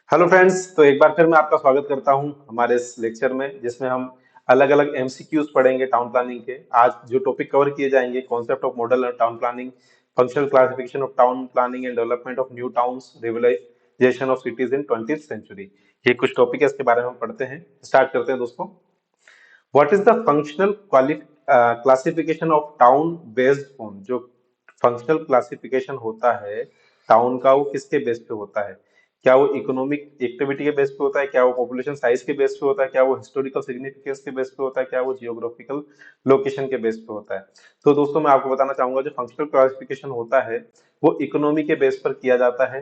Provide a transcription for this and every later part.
Hello friends, तो एक बार फिर मैं आपका स्वागत करता हूं हमारे इस लेक्चर में जिसमें हम अलग अलग एमसीक्यूज पढ़ेंगे टाउन प्लानिंग के। आज जो टॉपिक कवर किए जाएंगे, concept of model and town planning, functional classification of town planning and development of new towns, revitalization of cities in 20th century. ये कुछ टॉपिक है, इसके बारे में हम पढ़ते हैं। स्टार्ट करते हैं दोस्तों। What is the functional classification of town based on? जो फंक्शनल क्लासिफिकेशन होता है टाउन का, वो किसके बेस पे होता है? क्या वो इकोनॉमिक एक्टिविटी के बेस पे होता है? क्या वो पॉपुलेशन साइज के बेस पे होता है? क्या वो हिस्टोरिकल सिग्निफिकेंस के बेस पे होता है? क्या वो जियोग्राफिकल लोकेशन के बेस पे होता है? तो दोस्तों, मैं आपको बताना चाहूंगा, जो फंक्शनल क्लासिफिकेशन होता है वो इकोनॉमी के बेस पर किया जाता है।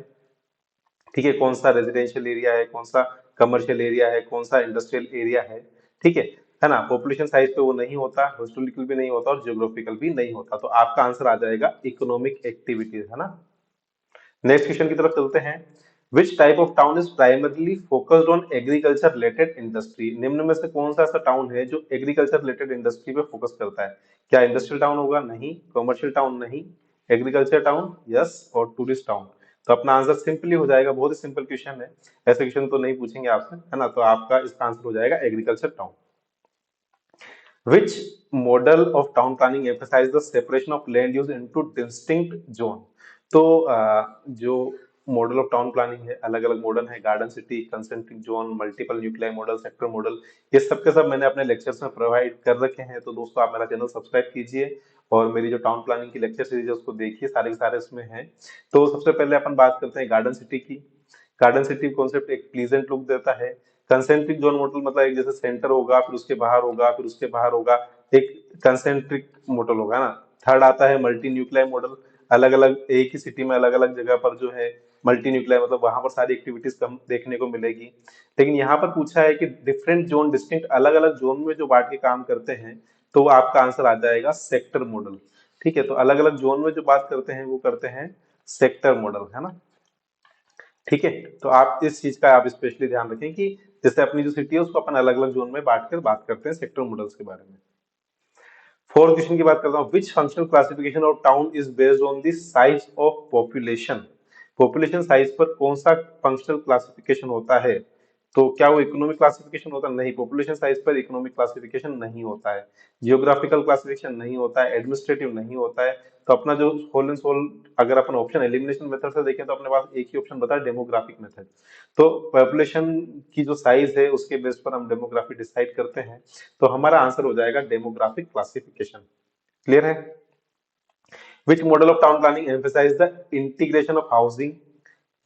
ठीक है, कौन सा रेजिडेंशियल एरिया है, कौन सा कमर्शियल एरिया है, कौन सा इंडस्ट्रियल एरिया है। है ना? पॉपुलेशन साइज पे वो नहीं होता, हिस्टोरिकल भी नहीं होता और जियोग्राफिकल भी नहीं होता। तो आपका आंसर आ जाएगा इकोनॉमिक एक्टिविटीज, है ना। नेक्स्ट क्वेश्चन की तरफ चलते हैं। Which type of town is primarily focused on agriculture related industry? निम्न में से कौन सा ऐसा टाउन है जो एग्रीकल्चर रिलेटेड इंडस्ट्री पे फोकस करता है? क्या इंडस्ट्रियल टाउन होगा? नहीं। Commercial town? नहीं। Agriculture town? यस। और टूरिस्ट टाउन? तो अपना आंसर सिंपली हो जाएगा। बहुत ही सिंपल क्वेश्चन है, ऐसे क्वेश्चन तो नहीं पूछेंगे आपसे, है ना। तो आपका इसका आंसर हो जाएगा agriculture town. Which model of town planning emphasize the separation of land use into distinct zone? तो जो मॉडल ऑफ टाउन प्लानिंग है, अलग अलग मॉडल है, garden city, concentric zone, multiple nuclear model, sector model, ये सब के सब मैंने अपने लेक्चर्स में प्रोवाइड कर रखे हैं। तो दोस्तों, आप मेरा चैनल सब्सक्राइब कीजिए और मेरी जो टाउन प्लानिंग की लेक्चर सीरीज है उसको देखिए, सारे के सारे इसमें हैं। तो सबसे पहले अपन बात करते हैं गार्डन सिटी की। गार्डन सिटी कॉन्सेप्ट एक प्लीजेंट लुक देता है। कंसेंट्रिक जोन मॉडल मतलब एक जैसे सेंटर होगा, फिर उसके बाहर होगा, फिर उसके बाहर होगा, एक कंसेंट्रिक मॉडल होगा ना। थर्ड आता है मल्टी न्यूक्लियर मॉडल। अलग अलग एक ही सिटी में अलग अलग जगह पर जो है मल्टी न्यूक्लियर, मतलब वहां पर सारी एक्टिविटीज कम देखने को मिलेगी। लेकिन यहाँ पर पूछा है कि डिफरेंट जोन, डिस्टिंक्ट अलग अलग जोन में जो बांट के काम करते हैं, तो वो आपका आंसर आ जाएगा सेक्टर मॉडल। ठीक है, तो अलग अलग जोन में जो बात करते हैं वो करते हैं सेक्टर मॉडल, है ना। ठीक है, तो आप इस चीज का आप स्पेशली ध्यान रखें कि जैसे अपनी जो सिटी है उसको अपन अलग अलग जोन में बांट कर बात करते हैं सेक्टर मॉडल्स के बारे में। फोर्थ क्वेश्चन की बात करता हूँ। विच functional classification of town is based on the size of population? Population size पर कौन सा फंक्शनल क्लासिफिकेशन होता है? तो क्या वो इकोनॉमिक क्लासिफिकेशन होता है? नहीं, पॉपुलेशन साइज पर इकोनॉमिक क्लासिफिकेशन नहीं होता है। जियोग्राफिकल क्लासिफिकेशन नहीं होता है। एडमिनिस्ट्रेटिव नहीं होता है। तो अपना जो होल एंड सोल, अगर अपन ऑप्शन एलिमिनेशन मेथड से देखें तो अपने पास एक ही ऑप्शन बता है, डेमोग्राफिक मेथड। तो पॉपुलेशन की जो साइज है उसके बेस पर हम डेमोग्राफी डिसाइड करते हैं। तो हमारा आंसर हो जाएगा डेमोग्राफिक क्लासिफिकेशन। क्लियर है? Which model of town planning emphasise the integration of housing,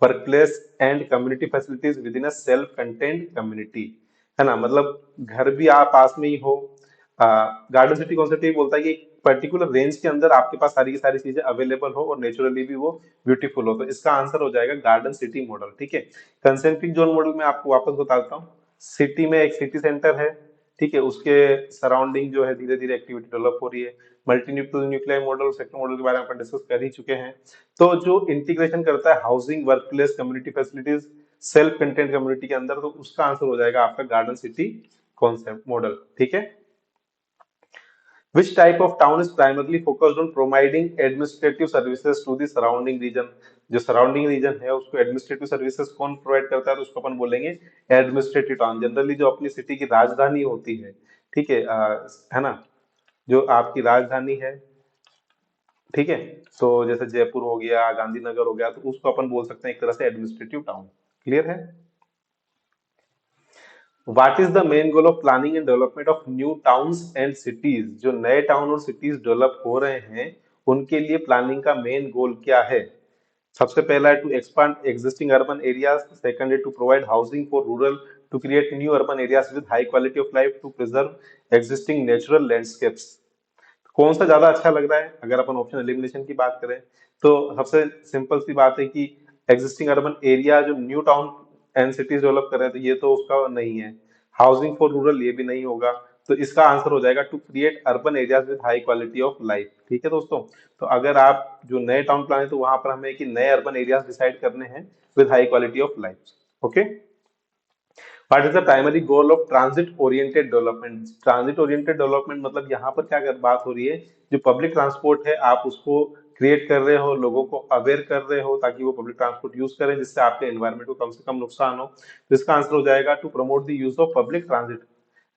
workplace and community facilities within a self contained community? है ना, मतलब घर भी आप पास में ही हो। गार्डन सिटी कॉन्सेप्ट ये बोलता है कि पर्टिकुलर रेंज के अंदर आपके पास सारी की सारी चीजें अवेलेबल हो और नेचुरली भी वो ब्यूटीफुल हो। तो इसका आंसर हो जाएगा गार्डन सिटी मॉडल। ठीक है। कंसेंट्रिक जोन मॉडल में आपको वापस बताता हूँ। सिटी में एक सिटी सेंटर है, ठीक है, उसके सराउंडिंग जो है धीरे धीरे एक्टिविटी डेवलप हो रही है। Multi nuclear model, sector model के बारे में अपन डिस्कस कर ही चुके हैं। तो जो इंटीग्रेशन करता है housing, work place, community facilities self content community के अंदर, तो उसका आंसर हो जाएगा आपका गार्डन सिटी कॉन्सेप्ट मॉडल। ठीक है। Which type of town is primarily focused on providing administrative services to the surrounding region? जो सराउंडिंग रीजन है उसको एडमिनिस्ट्रेटिव सर्विसेज कौन प्रोवाइड करता है? तो उसको अपन बोलेंगे एडमिनिस्ट्रेटिव टाउन। जनरली जो अपनी सिटी की राजधानी होती है, ठीक है ना, जो आपकी राजधानी है, ठीक है, तो जैसे जयपुर हो गया, गांधीनगर हो गया, तो उसको अपन बोल सकते हैं एक तरह से एडमिनिस्ट्रेटिव टाउन। क्लियर है? What is the main goal of planning and development of new towns and cities? जो नए टाउन और सिटीज डेवलप हो रहे हैं उनके लिए प्लानिंग का मेन गोल क्या है? सबसे पहला है to expand existing urban areas, second है to provide housing for rural, to create new urban areas with high quality of life, to preserve existing natural landscapes. कौन सा ज्यादा अच्छा लग रहा है अगर अपन ऑप्शन एलिमिनेशन की बात करें? तो सबसे सिंपल सी बात है कि एग्जिस्टिंग अर्बन एरिया जो new town and cities develop कर रहे हैं, तो ये तो उसका नहीं है। हाउसिंग फॉर रूरल ये भी नहीं होगा। तो इसका आंसर हो जाएगा to create urban areas with high quality of life. ठीक है दोस्तों, तो अगर आप जो नए टाउन प्लान है तो वहां पर हमें कि नए अर्बन एरियाज डिसाइड करने हैं with high quality of life. Okay. What is the primary goal of transit oriented development? Transit oriented development मतलब यहाँ पर क्या बात हो रही है, जो पब्लिक ट्रांसपोर्ट है आप उसको क्रिएट कर रहे हो, लोगों को अवेयर कर रहे हो ताकि वो पब्लिक ट्रांसपोर्ट यूज करें, जिससे आपके एनवायरमेंट को कम से कम नुकसान हो। तो इसका आंसर हो जाएगा to promote the use of public transit,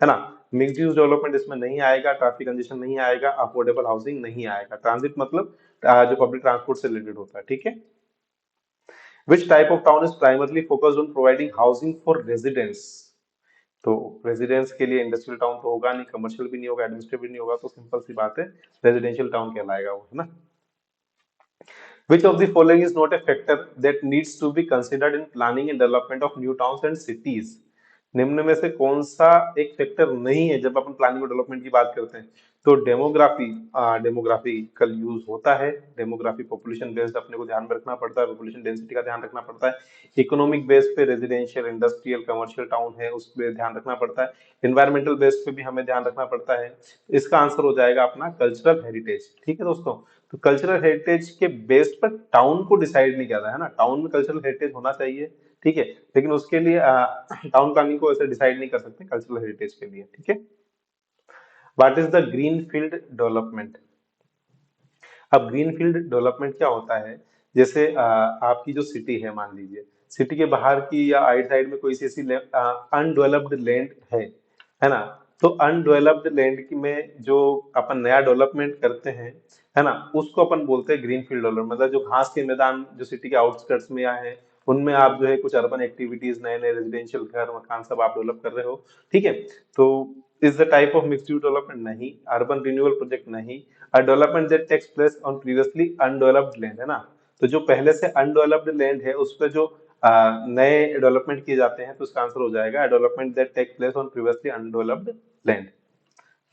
है ना। मिक्स्ड यूज डेवलपमेंट इसमें नहीं आएगा, ट्रैफिक कंजेशन नहीं आएगा, अफोर्डेबल हाउसिंग नहीं आएगा। ट्रांजिट मतलब जो पब्लिक ट्रांसपोर्ट से रिलेटेड होता है, ठीक है। विच type of town is primarily focused on providing housing for residents. तो रेजिडेंस के लिए इंडस्ट्रियल टाउन तो होगा नहीं, कमर्शियल भी नहीं होगा, एडमिनिस्ट्रेटिव भी नहीं होगा, तो सिंपल सी बात है, रेजिडेंशियल टाउन कहलाएगा वो, है ना। Which of the following is not a factor that needs to be considered in planning and development of new towns and cities? निम्न में से कौन सा एक फैक्टर नहीं है जब अपन प्लानिंग और डेवलपमेंट की बात करते हैं? तो डेमोग्राफी, डेमोग्राफिकल यूज होता है। डेमोग्राफी पॉपुलेशन बेस्ड अपने को ध्यान में रखना पड़ता है, पॉपुलेशन डेंसिटी का ध्यान रखना पड़ता है। इकोनॉमिक बेस पे रेजिडेंशियल, इंडस्ट्रियल, कमर्शियल टाउन है, उस पर ध्यान रखना पड़ता है। इन्वायरमेंटल बेस पे भी हमें ध्यान रखना पड़ता है। इसका आंसर हो जाएगा अपना कल्चरल हेरिटेज, ठीक है दोस्तों। तो कल्चरल हेरिटेज के बेस पर टाउन को डिसाइड नहीं करना है ना, टाउन में कल्चरल हेरिटेज होना चाहिए, ठीक है, लेकिन उसके लिए टाउन प्लानिंग को ऐसे डिसाइड नहीं कर सकते कल्चरल हेरिटेज के लिए, ठीक है। What is the green field development? अब ग्रीन फील्ड डेवलपमेंट क्या होता है? जैसे आपकी जो सिटी है, मान लीजिए सिटी के बाहर की या आइड साइड में कोई सी ऐसी अनडेवलप्ड लैंड है ना। तो अनडेवलप्ड लैंड की में जो अपन नया डेवलपमेंट करते हैं, है ना, उसको अपन बोलते हैं ग्रीन फील्ड डेवलपमेंट। मतलब जो घास के मैदान जो सिटी के आउटस्कर्ट्स में है, उनमें आप जो है कुछ अर्बन एक्टिविटीज, नए नए रेजिडेंशियल घर मकान सब आप डेवलप कर रहे हो, ठीक है। तो is the type of mixed use development? नहीं। Urban renewal project? नहीं। A development that takes place on previously undeveloped land, है ना। तो जो पहले से अनडेवलप्ड लैंड है उस पे जो नए डेवलपमेंट किए जाते हैं, तो उसका आंसर हो जाएगा development that take place on previously undeveloped land.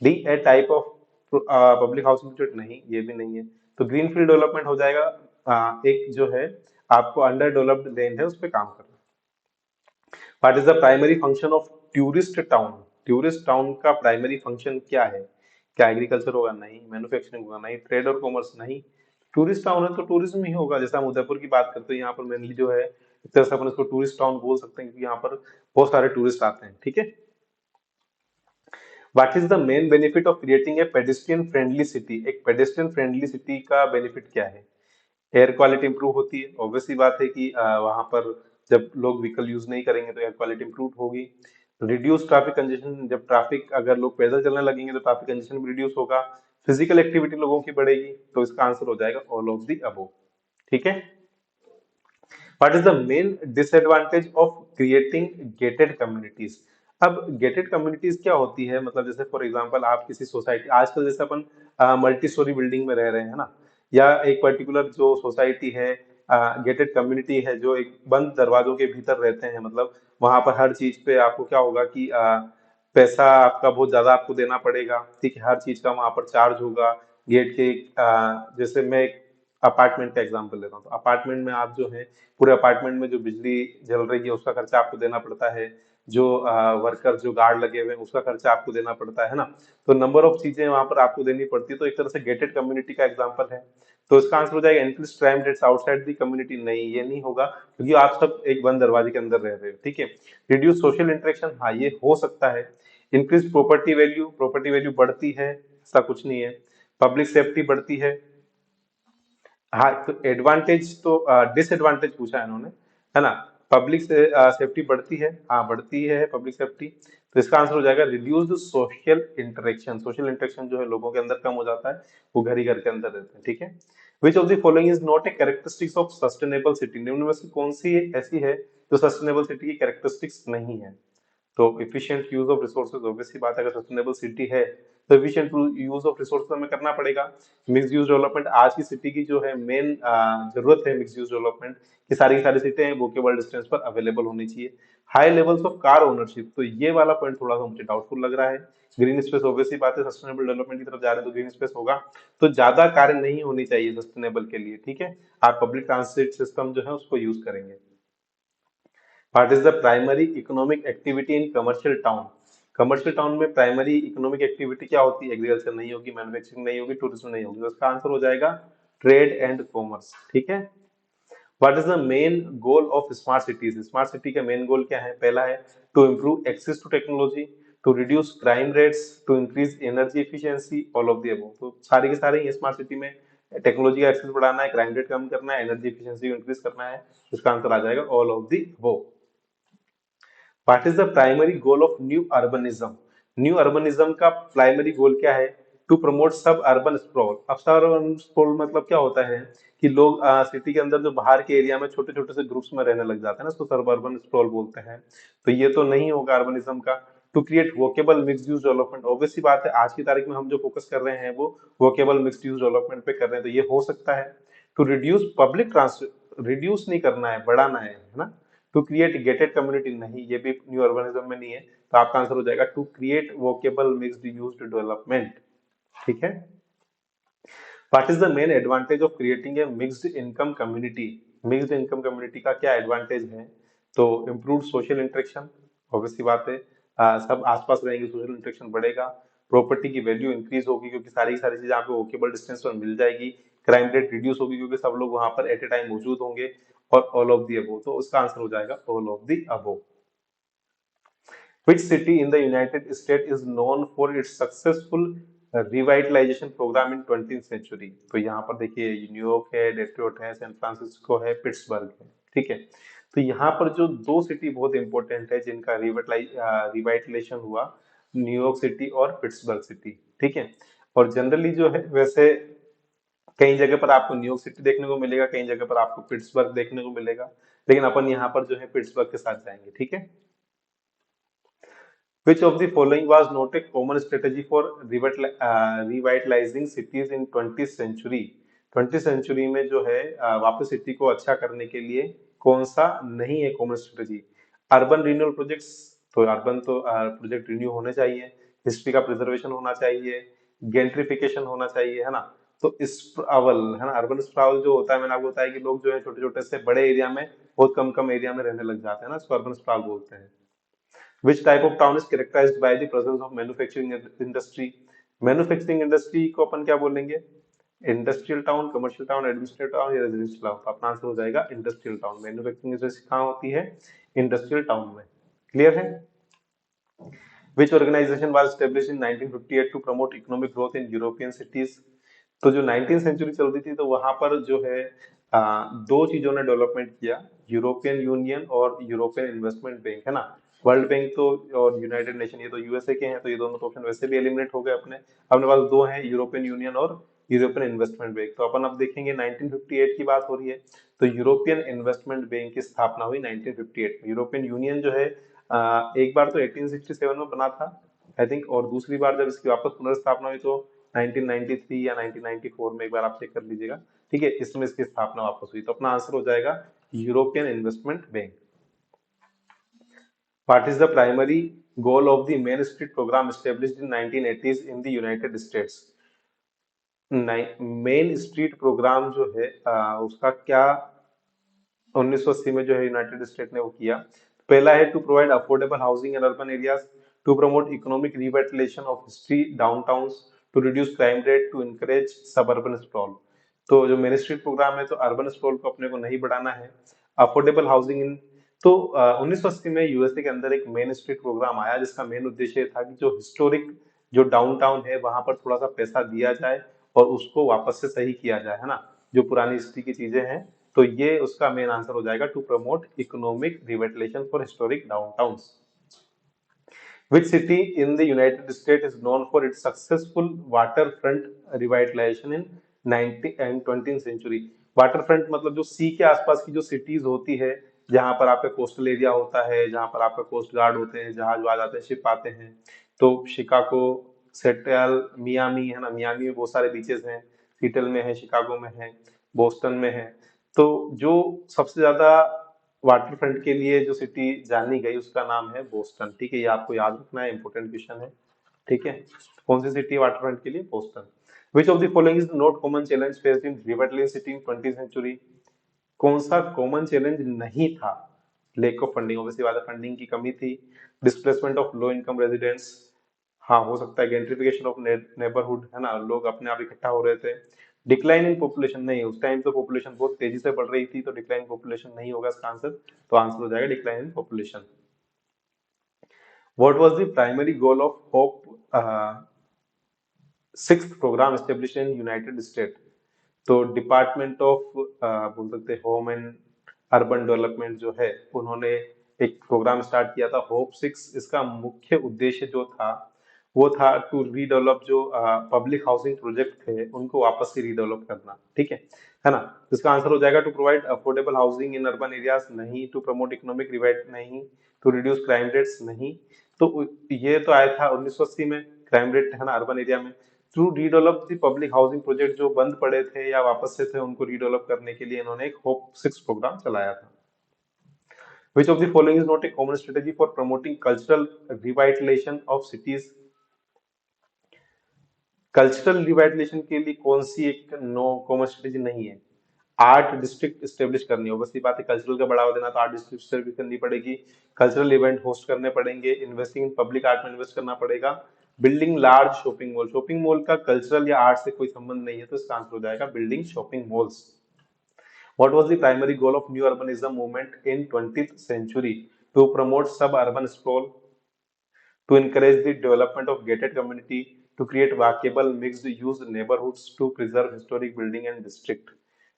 D a type of public housing project? नहीं, ये भी नहीं है। तो ग्रीन फील्ड डेवलपमेंट हो जाएगा एक जो है आपको अंडर डेवलप्ड लैंड है उस पर काम करना। What is the primary function of tourist town? Tourist town का प्राइमरी फंक्शन क्या है? क्या एग्रीकल्चर होगा? नहीं। मैन्युफैक्चरिंग होगा? नहीं। ट्रेड और कॉमर्स? नहीं। टूरिस्ट टाउन है तो टूरिज्म ही होगा। जैसे हम उदयपुर की बात करते हैं, यहाँ पर मेनली जो है एक तरह से अपन इसको टूरिस्ट टाउन बोल सकते हैं, क्योंकि यहाँ पर बहुत सारे टूरिस्ट आते हैं, ठीक है। What is the main benefit of creating A pedestrian friendly city? एक पेडेस्ट्रियन फ्रेंडली सिटी का बेनिफिट क्या है? एयर क्वालिटी इंप्रूव होती है, ऑब्वियस सी बात है कि वहां पर जब लोग व्हीकल यूज नहीं करेंगे तो एयर क्वालिटी इंप्रूव होगी। रिड्यूस ट्रैफिक कंजेशन, जब ट्रैफिक अगर लोग पैदल चलने लगेंगे तो ट्रैफिक कंजेशन भी रिड्यूस होगा। फिजिकल एक्टिविटी लोगों की बढ़ेगी, तो इसका आंसर हो जाएगा ऑल ऑफ द अबव, ठीक है। What is the main disadvantage of creating gated communities? अब गेटेड कम्युनिटीज क्या होती है? मतलब जैसे फॉर एग्जांपल आप किसी सोसाइटी, आजकल जैसे अपन मल्टी स्टोरी बिल्डिंग में रह रहे हैं ना, या एक पर्टिकुलर जो सोसाइटी है, गेटेड कम्युनिटी है, जो एक बंद दरवाजों के भीतर रहते हैं, मतलब वहां पर हर चीज पे आपको क्या होगा कि पैसा आपका बहुत ज्यादा आपको देना पड़ेगा, ठीक है, हर चीज का वहां पर चार्ज होगा। गेट के जैसे मैं अपार्टमेंट का एग्जांपल लेता हूँ, तो अपार्टमेंट में आप जो है पूरे अपार्टमेंट में जो बिजली जल रही है उसका खर्चा आपको देना पड़ता है, जो वर्कर जो गार्ड लगे हुए हैं उसका खर्चा आपको देना पड़ता है ना। तो नंबर ऑफ चीजें वहां पर आपको देनी पड़ती है, तो एक तरह से गेटेड कम्युनिटी का एग्जांपल है। तो इसका आंसर हो जाएगा increase crime rates outside the community? नहीं, ये नहीं होगा, क्योंकि आप सब एक बंद दरवाजे के अंदर रह रहे हो, ठीक है। Reduce social interaction? हाँ, ये हो सकता है। Increase property value? Property value बढ़ती है, ऐसा कुछ नहीं है। पब्लिक सेफ्टी बढ़ती है? हाँ, तो एडवांटेज तो डिसएडवांटेज पूछा है इन्होंने, है ना। पब्लिक से सेफ्टी बढ़ती है? हाँ, बढ़ती है पब्लिक सेफ्टी। तो इसका आंसर हो जाएगा reduced social interaction. Social interaction जो है लोगों के अंदर कम हो जाता है, वो घर ही घर के अंदर रहते हैं, ठीक है। विच of the following is not a characteristics of sustainable city? निम्न में से कौन सी ऐसी है जो सस्टेनेबल सिटी की कैरेक्टरिस्टिक्स नहीं है? तो efficient use of resources, obviously बात है, अगर सस्टेनेबल सिटी है तो एफिशिएंट यूज ऑफ रिसोर्सेज हमें करना पड़ेगा। मिक्स यूज डेवलपमेंट आज की सिटी की जो है मेन जरूरत है, मिक्स यूज डेवलपमेंट की सारी सिटी है वोकेबल डिस्टेंस पर अवेलेबल होनी चाहिए। High levels of car ownership, तो ये वाला पॉइंट थोड़ा सा मुझे डाउटफुल लग रहा है। ग्रीन स्पेस, ऑब्वियसली बात है, सस्टेनेबल डेवलपमेंट की तरफ जा रहे हैं तो ग्रीन स्पेस होगा। तो ज्यादा कारें नहीं होनी चाहिए सस्टेनेबल के लिए, ठीक है। आप पब्लिक ट्रांसपोर्ट सिस्टम जो है उसको यूज करेंगे। What is the primary economic activity in commercial town? Commercial town में प्राइमरी इकोनॉमिक एक्टिविटी क्या होती है? एग्रीकल्चर नहीं होगी, मैन्युफैक्चरिंग नहीं होगी, टूरिज्म नहीं होगी, तो इसका आंसर हो जाएगा ट्रेड एंड कॉमर्स, ठीक है। What is the main goal of smart cities? Smart city का मेन गोल क्या है? पहला है to improve access to technology, to reduce crime rates, to increase energy efficiency, all of the above. तो सारे के सारे स्मार्ट सिटी में टेक्नोलॉजी का एक्सेस बढ़ाना है, क्राइम रेट कम करना है, एनर्जी एफिशिएंसी को इंक्रीज करना है। इसका आंसर आ जाएगा all of the above. What is the primary goal of new urbanism? New urbanism का प्राइमरी गोल क्या है? टू प्रमोट सब अर्बन स्प्रॉल। अब सब अर्बन स्प्रॉल मतलब क्या होता है कि लोग सिटी के अंदर जो बाहर के एरिया में छोटे छोटे से ग्रुप्स में रहने लग जाते हैं ना, उसको सब अर्बन स्प्रॉल बोलते हैं। तो ये तो नहीं होगा अर्बनिज्म का। To create walkable mix use development, obvious सी बात है, आज की तारीख में हम जो फोकस कर रहे हैं वो वोकेबल मिक्स यूज डेवलपमेंट पे कर रहे हैं, तो ये हो सकता है। To reduce public transport, reduce नहीं करना है, बढ़ाना है ना। टू क्रिएट गेटेड कम्युनिटी, नहीं, ये भी न्यू अर्बनिज्म में नहीं है। तो आपका आंसर हो जाएगा to create walkable mixed use development. ठीक है। What is the main advantage of creating a mixed income community? Mixed income community का क्या एडवांटेज है? तो इम्प्रूव सोशल इंटरेक्शन, ऑब्वियस सी बात है, सब आसपास रहेंगे, सोशल इंटरेक्शन बढ़ेगा। प्रॉपर्टी की वैल्यू इंक्रीज होगी क्योंकि सारी की सारी चीजें आपको वोकेबल डिस्टेंस पर मिल जाएगी। क्राइम रेट रिड्यूस होगी क्योंकि सब लोग वहां पर एट ए टाइम मौजूद होंगे। और ऑल ऑफ दी अबोव, तो उसका आंसर हो जाएगा all of the above. Which city in the United States is known for its successful revitalization program in 20th century? तो यहाँ पर देखिए न्यूयॉर्क है, डेट्रॉइट है, सैन फ्रांसिस्को है, पिट्सबर्ग है। ठीक है। तो यहाँ पर जो दो सिटी बहुत इंपॉर्टेंट है जिनका रिवाइटलाइजेशन हुआ, न्यूयॉर्क सिटी और पिट्सबर्ग सिटी। ठीक है। और जनरली जो है वैसे कई जगह पर आपको न्यूयॉर्क सिटी देखने को मिलेगा, कई जगह पर आपको पिट्सबर्ग देखने को मिलेगा, लेकिन अपन यहाँ पर जो है पिट्सबर्ग के साथ जाएंगे। ठीक है। Which of the following was not a common strategy for revitalizing cities in 20th century? 20th century में जो है वापस सिटी को अच्छा करने के लिए कौन सा नहीं है common strategy? Urban renewal projects, तो अर्बन तो प्रोजेक्ट रिन्यू होने चाहिए, हिस्ट्री का प्रिजर्वेशन होना चाहिए, गेंट्रिफिकेशन होना चाहिए, है ना। तो स्प्रावल, है ना, अर्बन स्प्रावल जो होता है, मैंने आपको बताया कि लोग जो है छोटे छोटे से बड़े एरिया में बहुत कम कम एरिया में रहने लग जाते हैं ना, इसको अर्बन स्प्रावल बोलते हैं। Which type of town is characterized by the presence of manufacturing industry? Manufacturing industry को अपन क्या बोलेंगे? Industrial town, commercial town, administrative town या रेजिडेंशियल टाउन? तो अपना आंसर हो जाएगा इंडस्ट्रियल टाउन। मैन्युफैक्चरिंग इंडस्ट्री कहाँ होती है? इंडस्ट्रियल टाउन में। क्लियर है? Which organization was established in 1958 to promote economic growth in European cities? तो जो 19th सेंचुरी चल रही थी तो वहां पर जो है दो चीजों ने डेवलपमेंट किया, यूरोपियन यूनियन और यूरोपियन इन्वेस्टमेंट बैंक, है ना। वर्ल्ड बैंक तो और यूनाइटेड नेशन ये तो यूएसए के हैं, तो ये दोनों तो ऑप्शन वैसे भी एलिमिनेट हो गए अपने। अपने पास दो हैं, यूरोपियन यूनियन और यूरोपियन इन्वेस्टमेंट बैंक। तो अपन अब देखेंगे 1958 की बात हो रही है, तो यूरोपियन इन्वेस्टमेंट बैंक की स्थापना हुई 1958 में। यूरोपियन यूनियन जो है एक बार तो 1867 में बना था आई थिंक, और दूसरी बार जब इसकी वापस पुनर्स्थापना हुई तो 1993 या 1994 में, एक बार आप चेक कर लीजिएगा। ठीक है, इसमें इसकी स्थापना वापस हुई। तो अपना आंसर हो जाएगा European investment bank. What is the primary goal of the Main Street program established in 1980s in the United States? Main street program जो है उसका क्या 1980 में जो है यूनाइटेड स्टेट ने वो किया। पहला है to provide affordable housing in urban areas, to promote economic revitalization of city downtowns, to reduce crime rate, to encourage suburban sprawl. तो जो मेन स्ट्रीट प्रोग्राम है, तो अर्बन स्प्रॉल को अपने को नहीं बढ़ाना है, अफोर्डेबल हाउसिंग इन। तो 1980 में यूएसए के अंदर एक मेन स्ट्रीट प्रोग्राम आया जिसका मेन उद्देश्य था कि जो हिस्टोरिक जो डाउनटाउन है वहां पर थोड़ा सा पैसा दिया जाए और उसको वापस से सही किया जाए, है ना, जो पुरानी हिस्ट्री की चीजें हैं। तो ये उसका मेन आंसर हो जाएगा to promote economic revitalization for historic downtowns. Which city in the United States is known for its successful waterfront revitalization in 19th and 20th century? Waterfront मतलब जो सी के आसपास की जो सिटीज होती है, जहां पर आपका कोस्टल एरिया होता है, जहां पर आपका कोस्ट गार्ड होते हैं, जहाज आ जाते हैं, शिप आते हैं। तो शिकागो, सेटल, मियामी, है ना, मियामी में बहुत सारे बीचेस हैं, सीटल में है, शिकागो में है, बोस्टन में है। तो जो सबसे ज्यादा वाटर फ्रंट के लिए जो सिटी जानी गई उसका नाम है बोस्टन। ठीक है, ये आपको याद रखना है, इंपॉर्टेंट क्वेश्चन है। ठीक है, कौन सी सिटी है वाटर फ्रंट के लिए? Boston. Which of the following is not common challenge faced in riverline city in 20th century? कौन सा कॉमन चैलेंज नहीं था? लैक ऑफ फंडिंग, ऑब्वियसली बात है, फंडिंग की कमी थी। Displacement of low income residents, हाँ हो सकता है। गेंट्रिफिकेशन ऑफ नेबरहुड, है ना, लोग अपने आप इकट्ठा हो रहे थे। डिक्लाइन इन पॉपुलेशन, नहीं, उस टाइम तो पॉपुलेशन बहुत तेजी से बढ़ रही थी, तो डिक्लाइन पॉपुलेशन नहीं होगा इसका आंसर। तो आंसर हो जाएगा decline in population. What was the primary goal of hope sixth program established in United State? तो डिपार्टमेंट ऑफ बोल सकते होम एंड अर्बन डेवलपमेंट जो है, उन्होंने एक प्रोग्राम स्टार्ट किया था होप 6। इसका मुख्य उद्देश्य जो था वो था टू रीडेवलप जो पब्लिक हाउसिंग प्रोजेक्ट थे उनको वापस से रीडेवलप करना। ठीक है ना। इसका आंसर हो जाएगा to provide affordable housing in urban areas नहीं, टू प्रमोट इकोनॉमिक रिवाइव नहीं, टू रिड्यूस क्राइम रेट्स नहीं। तो ये तो आया था 1980 में, क्राइम रेट है ना अर्बन एरिया में। To redevelop the public housing project जो बंद पड़े थे या वापस से थे उनको रीडेवलप करने के लिए इन्होंने एक होप 6 प्रोग्राम चलाया था। Which of the following is not a common strategy for promoting cultural revitalization of cities? Cultural revitalization के लिए कौन सी एक नो कॉमन स्ट्रेटेजी नहीं है? आर्ट डिस्ट्रिक्ट स्टेब्लिश करनी हो, बस ये बात है, कल्चरल का बढ़ावा देना तो आर्ट डिस्ट्रिक्ट स्टेब्लिश करनी पड़ेगी, कल्चरल इवेंट होस्ट करने पड़ेंगे, इन्वेस्टिंग इन पब्लिक आर्ट में इन्वेस्ट करना पड़ेगा, building large shopping mall. Shopping mall का कल्चरल या आर्ट से कोई संबंध नहीं है, तो इसका आंसर हो जाएगा building shopping malls. What was the primary goal of new urbanism movement in 20th century? To promote suburban sprawl, to encourage the development of gated community, to create walkable mixed-use neighborhoods, to preserve historic building and district.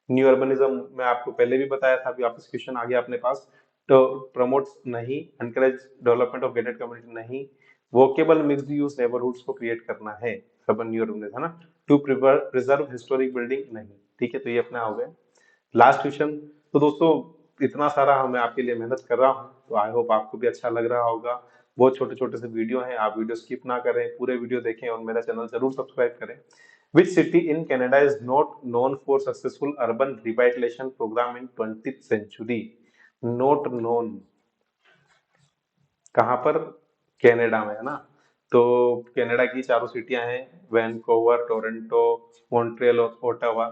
New urbanism मैं आपको पहले भी बताया था, अभी वापस question आ गया अपने पास। तो प्रमोट नहीं, encourage development of gated community नहीं, वॉकेबल मिक्स्ड यूज नेबरहुड्स को क्रिएट करना है, अर्बन न्यू अर्बनिज्म है ना, टू प्रिजर्व हिस्टोरिक बिल्डिंग नहीं। ठीक है, तो ये अपने हो गए लास्ट क्वेश्चन। तो दोस्तों इतना सारा मैं आपके लिए मेहनत कर रहा हूँ, तो आई होप आपको भी अच्छा लग रहा होगा। बहुत छोटे छोटे से वीडियो हैं, आप वीडियो स्किप ना करें, पूरे वीडियो देखें और मेरा चैनल जरूर सब्सक्राइब करें। Which city in Canada is not known for successful urban revitalization program in 20th century? Not known कहाँ पर? कनाडा में, है ना। तो कनाडा की चारों सिटियां हैं, वैनकूवर, टोरंटो, मॉन्ट्रियल और ओटावा।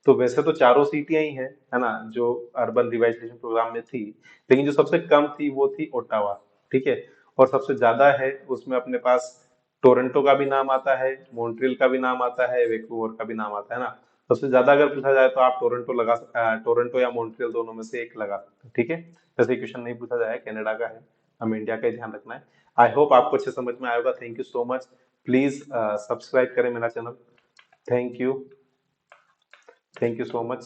तो वैसे तो चारों सिटियां ही हैं, है ना, जो अर्बन रिवाइटलाइजेशन प्रोग्राम में थी, लेकिन जो सबसे कम थी वो थी ओटावा। ठीक है, और सबसे ज्यादा है उसमें अपने पास टोरंटो का भी नाम आता है, मॉन्ट्रियल का भी नाम आता है, वैंकूवर का भी नाम आता है ना। सबसे ज्यादा अगर पूछा जाए तो आप टोरंटो या मॉन्ट्रियल दोनों में से एक लगा सकते हैं। ठीक है, वैसे क्वेश्चन नहीं पूछा जाए, कनाडा का है, हमें इंडिया का ही ध्यान रखना है। आई होप आपको अच्छे समझ में आएगा। Thank you so much. Please subscribe करें मेरा channel. Thank you, thank you so much.